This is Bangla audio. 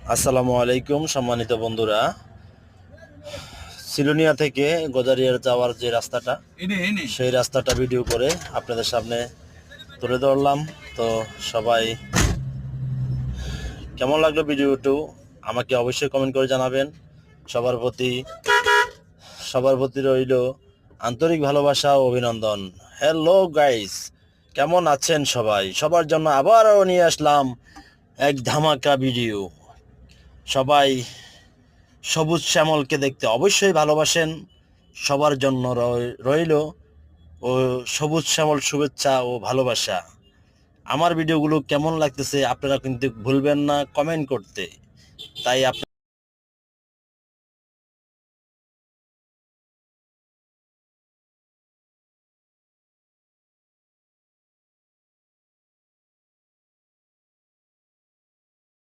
আসসালামু আলাইকুম সম্মানিত বন্ধুরা। সিলোনিয়া থেকে গজারিয়ার যাওয়ার যে রাস্তাটা, সেই রাস্তাটা ভিডিও করে আপনাদের সামনে তুলে ধরলাম। তো সবাই কেমন লাগলো ভিডিওটি আমাকে অবশ্যই কমেন্ট করে জানাবেন। সবার প্রতি সবার প্রতি রইল আন্তরিক ভালোবাসা ও অভিনন্দন। হ্যালো গাইস, কেমন আছেন সবাই? সবার জন্য আবারও নিয়ে আসলাম এক ধামাকা ভিডিও। সবাই সবুজ শ্যামলকে দেখতে অবশ্যই ভালোবাসেন। সবার জন্য রইল ও সবুজ শ্যামল শুভেচ্ছা ও ভালোবাসা। আমার ভিডিওগুলো কেমন লাগতেছে আপনারা কিন্তু ভুলবেন না কমেন্ট করতে। তাই